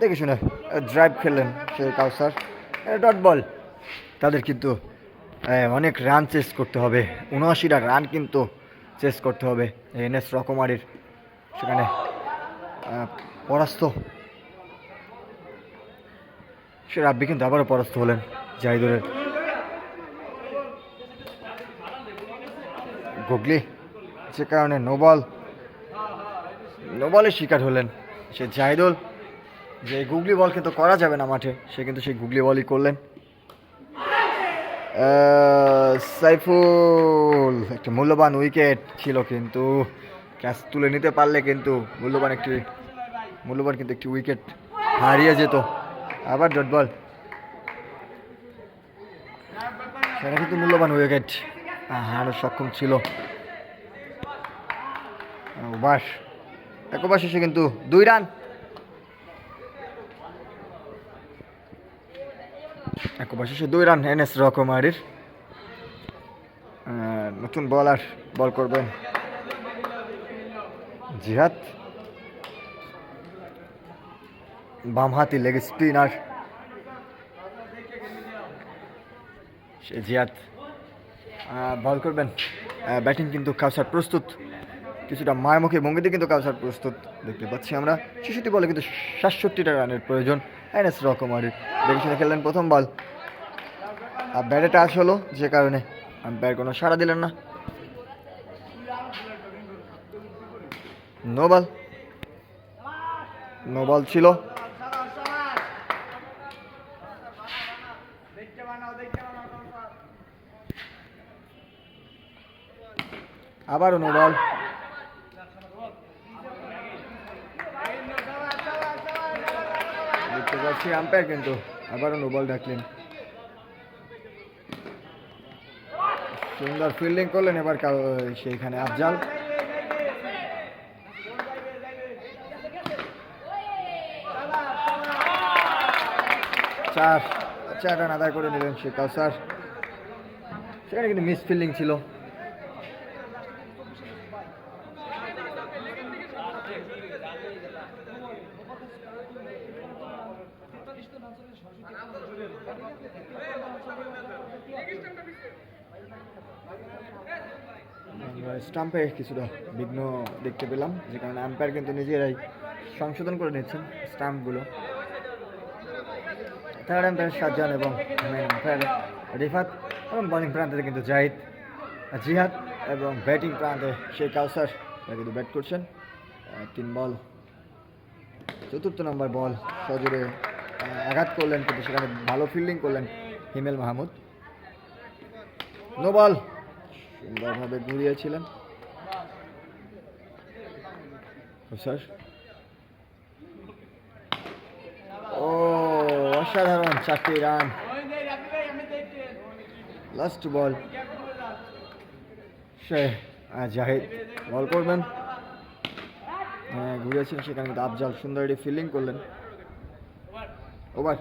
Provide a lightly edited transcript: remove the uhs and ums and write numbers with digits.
দেখে শুনে ড্রাইভ খেললেন সেই কাউসার, ডট বল। তাদের কিন্তু অনেক রান চেস করতে হবে, ৭৯টা রান কিন্তু চেস করতে হবে এনএস রকমারির। সেখানে পরাস্ত সে রাব্বি কিন্তু আবারও পরাস্ত হলেন জাহিদুরের। গুগলি যে কারণে নোবলের শিকার হলেন সে জাহিদুল। যে গুগলি বল কিন্তু করা যাবে না মাঠে, সে কিন্তু সেই গুগলি বলই করলেন। সাইফুল একটা মূল্যবান উইকেট ছিল, কিন্তু ক্যাচ তুলে নিতে পারলে কিন্তু মূল্যবান কিন্তু একটি উইকেট হারিয়ে যেত। আবার ডট বল, সেটা কিন্তু মূল্যবান উইকেট হারানোর সক্ষম ছিল। এক ওভার শেষে কিন্তু 2 রান। এক ওভার শেষে 2 রান এনএস রকমারির। নতুন বলার বল করবেন জিহাদ, বামহাতি লেগ স্পিনার সে জিহাদ বল করবেন। ব্যাটিং কিন্তু কাউসার প্রস্তুত, কিছুটা মায়ামুখী ভঙ্গিতে কিন্তু কাউসার প্রস্তুত দেখতে পাচ্ছি আমরা। ৬৬ বলে কিন্তু ৬৭টা রানের প্রয়োজন এনএস রকমারির। দেখে শুনে খেললেন প্রথম বল, ব্যাটে টাচ হলো যে কারণে আম্পায়ার কোনো সাড়া দিলেন না। নো বল ছিল। আবারও নো বল। দেখতে পাচ্ছি আম্পায়ার কিন্তু আবারও নো বল ডাকলেন। সুন্দর ফিল্ডিং করলেন এবার সেইখানে আফজাল। চার রান আদায় করে নিলেন সে কাউসার। সেখানে কিন্তু মিস ফিল্ডিং ছিল। স্টাম্পে কিছুটা বিঘ্ন দেখতে পেলাম, যে কারণে আম্পায়ার কিন্তু নিজেরাই সংশোধন করে নিচ্ছেন স্টাম্পগুলো। থার্ড আম্পায়ার শাহজাহান এবং মেন আম্পায়ার রিফাত, এবং বোলিং প্রান্তে কিন্তু জিহাদ এবং ব্যাটিং প্রান্তে সেই কাউসার কিন্তু ব্যাট করছেন। 3 বল, 4র্থ নম্বর বল সজোরে আঘাত করলেন, কিন্তু সেখানে ভালো ফিল্ডিং করলেন হিমেল মাহমুদ। নো বল, সুন্দরভাবে ঘুরিয়েছিলেন অসাধারণ 4টি রান। লাস্ট বল, সে জাহিদ বল করবেন, ঘুরিয়েছিলেন সেখানে কিন্তু আফজাল সুন্দর ফিল্ডিং করলেন। ওভার।